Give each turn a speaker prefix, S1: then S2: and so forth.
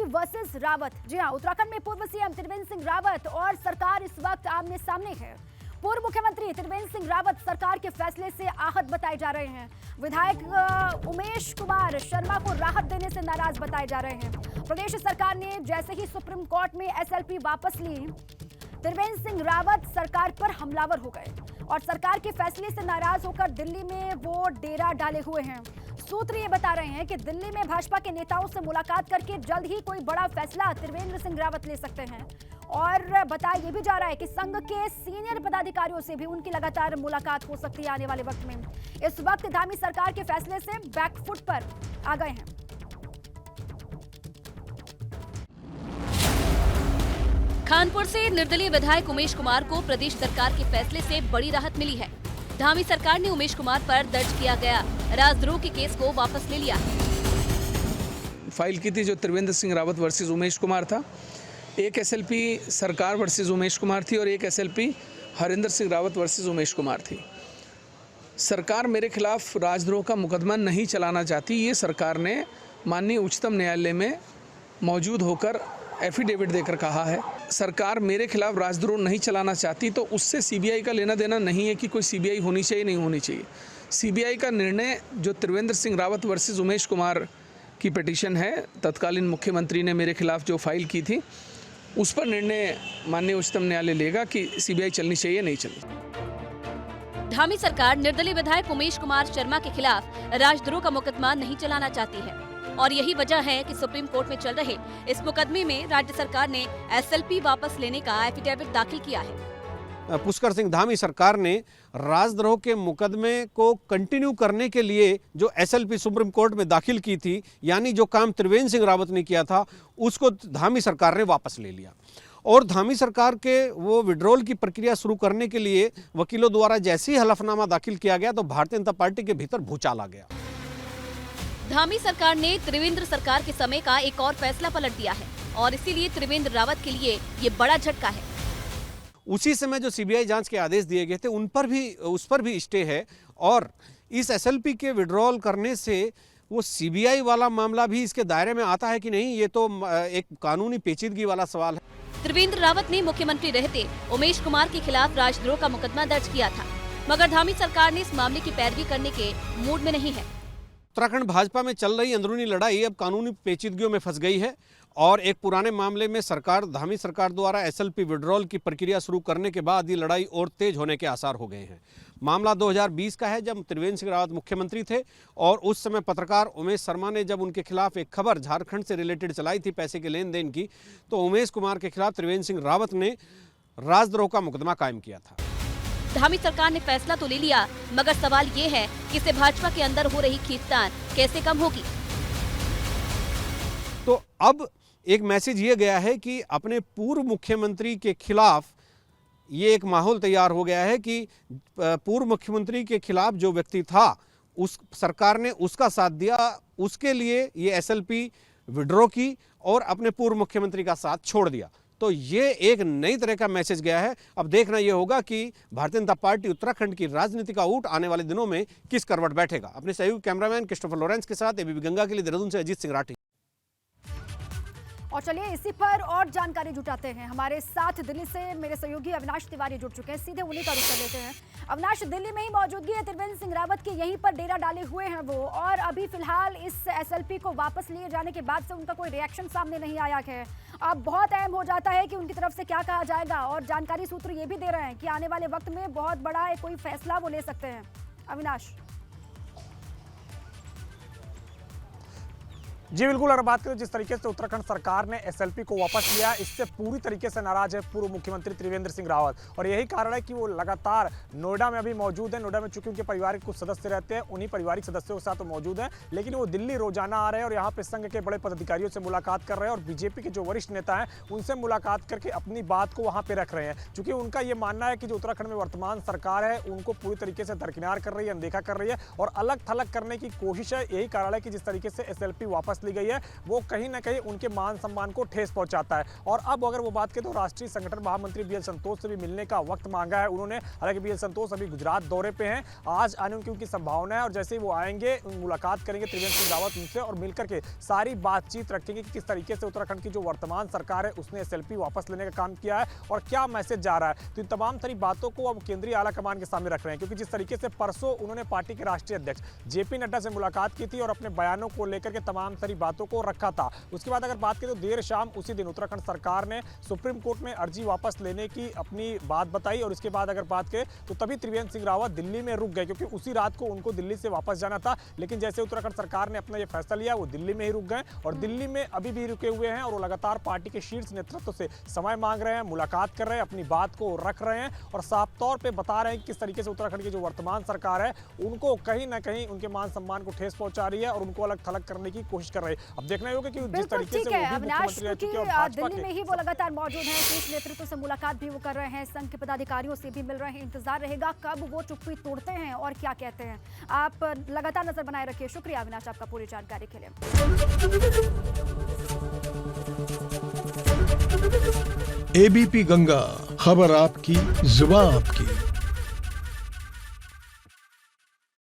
S1: Dhami versus Rawat. जी हां, उत्तराखंड में पूर्व सीएम त्रिवेंद्र सिंह रावत और सरकार इस वक्त आमने सामने है। पूर्व मुख्यमंत्री त्रिवेंद्र सिंह रावत सरकार के फैसले से आहत बताए जा रहे हैं। विधायक उमेश कुमार शर्मा को राहत देने से नाराज बताए जा रहे हैं। प्रदेश सरकार ने जैसे ही सुप्रीम कोर्ट में एसएलपी वापस ली, त्रिवेंद्र सिंह रावत सरकार पर हमलावर हो गए और सरकार के फैसले से नाराज होकर दिल्ली में वो डेरा डाले हुए हैं। सूत्र ये बता रहे हैं कि दिल्ली में भाजपा के नेताओं से मुलाकात करके जल्द ही कोई बड़ा फैसला त्रिवेंद्र सिंह रावत ले सकते हैं। और बताया ये भी जा रहा है कि संघ के सीनियर पदाधिकारियों से भी उनकी लगातार मुलाकात हो सकती है आने वाले वक्त में। इस वक्त धामी सरकार के फैसले से बैकफुट पर आ गए हैं।
S2: कानपुर से निर्दलीय विधायक उमेश कुमार को प्रदेश सरकार के फैसले से बड़ी राहत मिली है। धामी सरकार ने उमेश कुमार पर दर्ज किया गया राजद्रोह के केस को वापस ले लिया।
S3: फाइल की थी जो त्रिवेंद्र सिंह रावत वर्सेस उमेश कुमार था। एक एसएलपी सरकार वर्सेस उमेश कुमार थी और एक एसएलपी हरिंदर सिंह रावत वर्सेस उमेश कुमार थी। सरकार मेरे खिलाफ राजद्रोह का मुकदमा नहीं चलाना चाहती, ये सरकार ने माननीय उच्चतम न्यायालय में मौजूद होकर एफिडेविट देकर कहा है। सरकार मेरे खिलाफ राजद्रोह नहीं चलाना चाहती तो उससे सीबीआई का लेना देना नहीं है कि कोई सीबीआई होनी चाहिए नहीं होनी चाहिए। सीबीआई का निर्णय जो त्रिवेंद्र सिंह रावत वर्सेस उमेश कुमार की पिटीशन है, तत्कालीन मुख्यमंत्री ने मेरे खिलाफ जो फाइल की थी, उस पर निर्णय माननीय उच्चतम न्यायालय लेगा कि सीबीआई चलनी चाहिए नहीं चलनी।
S2: धामी सरकार निर्दलीय विधायक उमेश कुमार शर्मा के खिलाफ राजद्रोह का मुकदमा नहीं चलाना चाहती है और यही वजह है कि सुप्रीम कोर्ट में चल रहे इस मुकदमे में राज्य सरकार ने एसएलपी वापस लेने का एफिडेविट दाखिल किया है।
S4: पुष्कर सिंह धामी सरकार ने राजद्रोह के मुकदमे को कंटिन्यू करने के लिए जो एसएलपी सुप्रीम कोर्ट में दाखिल की थी, यानी जो काम त्रिवेंद्र सिंह रावत ने किया था, उसको धामी सरकार ने वापस ले लिया। और धामी सरकार के वो विड्रॉल की प्रक्रिया शुरू करने के लिए वकीलों द्वारा जैसे ही हलफनामा दाखिल किया गया तो भारतीय जनता पार्टी के भीतर भूचाल आ गया।
S2: धामी सरकार ने त्रिवेंद्र सरकार के समय का एक और फैसला पलट दिया है और इसीलिए त्रिवेंद्र रावत के लिए ये बड़ा झटका है।
S4: उसी समय जो सीबीआई जांच के आदेश दिए गए थे उस पर भी स्टे है और इस एसएलपी के विड्रॉल करने से वो सीबीआई वाला मामला भी इसके दायरे में आता है कि नहीं, ये तो एक कानूनी पेचीदगी वाला सवाल है।
S2: त्रिवेंद्र रावत ने मुख्यमंत्री रहते उमेश कुमार के खिलाफ राजद्रोह का मुकदमा दर्ज किया था, मगर धामी सरकार ने इस मामले की पैरवी करने के मूड में नहीं है।
S4: उत्तराखंड भाजपा में चल रही अंदरूनी लड़ाई अब कानूनी पेचीदगियों में फंस गई है और एक पुराने मामले में धामी सरकार द्वारा एसएलपी विड्रॉल की प्रक्रिया शुरू करने के बाद ये लड़ाई और तेज होने के आसार हो गए हैं। मामला 2020 का है, जब त्रिवेंद्र सिंह रावत मुख्यमंत्री थे और उस समय पत्रकार उमेश शर्मा ने जब उनके खिलाफ एक खबर झारखंड से रिलेटेड चलाई थी पैसे के लेन देन की, तो उमेश कुमार के खिलाफ त्रिवेंद्र सिंह रावत ने राजद्रोह का मुकदमा कायम किया था।
S2: धामी सरकार ने फैसला तो ले लिया, मगर सवाल ये है कि इससे भाजपा के अंदर हो रही खींचतान कैसे कम होगी।
S4: तो अब एक मैसेज ये गया है कि अपने पूर्व मुख्यमंत्री के खिलाफ ये एक माहौल तैयार हो गया है कि पूर्व मुख्यमंत्री के खिलाफ जो व्यक्ति था उस सरकार ने उसका साथ दिया, उसके लिए ये एसएलपी विड्रॉ की और अपने पूर्व मुख्यमंत्री का साथ छोड़ दिया। तो ये एक नई तरह का मैसेज गया है। अब देखना यह होगा कि भारतीय जनता पार्टी उत्तराखंड की राजनीति का ऊट आने वाले दिनों में किस करवट बैठेगा। अपने सहयोगी कैमरामैन क्रिस्टोफर लॉरेंस के साथ एबीपी गंगा के लिए देहरादून से अजीत सिंह राठी।
S1: और चलिए इसी पर और जानकारी जुटाते हैं। हमारे साथ दिल्ली से मेरे सहयोगी अविनाश तिवारी जुड़ चुके हैं, सीधे उन्हीं का रुख कर लेते हैं। अविनाश, दिल्ली में ही मौजूदगी है त्रिवेंद्र सिंह रावत के, यहीं पर डेरा डाले हुए हैं वो, और अभी फिलहाल इस एसएलपी को वापस लिए जाने के बाद से उनका कोई रिएक्शन सामने नहीं आया है। अब बहुत अहम हो जाता है कि उनकी तरफ से क्या कहा जाएगा, और जानकारी सूत्र ये भी दे रहे हैं कि आने वाले वक्त में बहुत बड़ा कोई फैसला वो ले सकते हैं। अविनाश।
S5: जी बिल्कुल, अगर बात करें जिस तरीके से उत्तराखंड सरकार ने एसएलपी को वापस लिया, इससे पूरी तरीके से नाराज है पूर्व मुख्यमंत्री त्रिवेंद्र सिंह रावत, और यही कारण है कि वो लगातार नोएडा में अभी मौजूद है। नोएडा में चूंकि उनके परिवार के कुछ सदस्य रहते हैं, उन्हीं पारिवारिक सदस्यों के साथ वो मौजूद है, लेकिन वो दिल्ली रोजाना आ रहे हैं और यहाँ पे संघ के बड़े पदाधिकारियों से मुलाकात कर रहे हैं और बीजेपी के जो वरिष्ठ नेता हैं उनसे मुलाकात करके अपनी बात को वहाँ पे रख रहे हैं। चूंकि उनका ये मानना है कि जो उत्तराखंड में वर्तमान सरकार है उनको पूरी तरीके से दरकिनार कर रही है, अनदेखा कर रही है और अलग थलग करने की कोशिश है। यही कारण है कि जिस तरीके से एसएलपी वापस ली गई है वो कहीं ना कहीं उनके मान सम्मान को ठेस पहुंचाता है। और अब अगर वो बात करें तो राष्ट्रीय संगठन महामंत्री बीएल संतोष से भी मिलने का वक्त मांगा है उन्होंने। हालांकि बीएल संतोष अभी गुजरात दौरे पे हैं, आज आने की उनकी संभावना है और जैसे ही वो आएंगे मुलाकात करेंगे त्रिवेंद्र सिंह रावत उनसे और मिलकर के सारी बातचीत रखेंगे कि किस तरीके से उत्तराखंड की जो वर्तमान सरकार है उसने एसएलपी वापस लेने का काम किया है और क्या मैसेज जा रहा है। तो इन तमाम सारी बातों को अब केंद्रीय आला कमान के सामने रख रहे हैं, क्योंकि जिस तरीके से परसों उन्होंने पार्टी के राष्ट्रीय अध्यक्ष जेपी नड्डा से मुलाकात की थी और अपने बयानों को लेकर के तमाम सारी बातों को रखा था। उसके बाद अगर बात करें तो देर शाम उसी दिन उत्तराखंड सरकार ने सुप्रीम कोर्ट में अर्जी वापस लेने की अपनी बात बताई और इसके बाद अगर बात करें तो तभी त्रिवेंद्र सिंह रावत दिल्ली में रुक गए, क्योंकि उसी रात को उनको दिल्ली से वापस जाना था। लेकिन जैसे उत्तराखंड सरकार ने अपना ये फैसला लिया वो दिल्ली में ही रुक गए और दिल्ली में अभी भी रुके हुए हैं और वो लगातार पार्टी के शीर्ष नेतृत्व से समय मांग रहे हैं, मुलाकात कर रहे हैं, अपनी बात को रख रहे हैं और साफ तौर पे बता रहे हैं कि किस तरीके से उत्तराखंड की जो वर्तमान सरकार है उनको कहीं ना कहीं उनके मान सम्मान को ठेस पहुंचा रही है और उनको अलग थलग करने की कोशिश कर रही है। अब देखना होगा कि जिस तरीके से वो भी मुख्यमंत्री रह चुके हैं और भाजपा
S1: दिल्ली में ही वो लगातार मौजूद हैं, शीर्ष नेतृत्व से मुलाकात भी वो कर रहे हैं, संघ के पदाधिकारियों से भी मिल रहे हैं। इंतजार रहेगा कब वो चुप्पी तोड़ते हैं और क्या कहते हैं। आप लगातार नजर बनाए रखिए। शुक्रिया अविनाश आपका पूरी जानकारी के लिए।
S6: एबीपी गंगा, खबर आपकी, जुबान आपकी।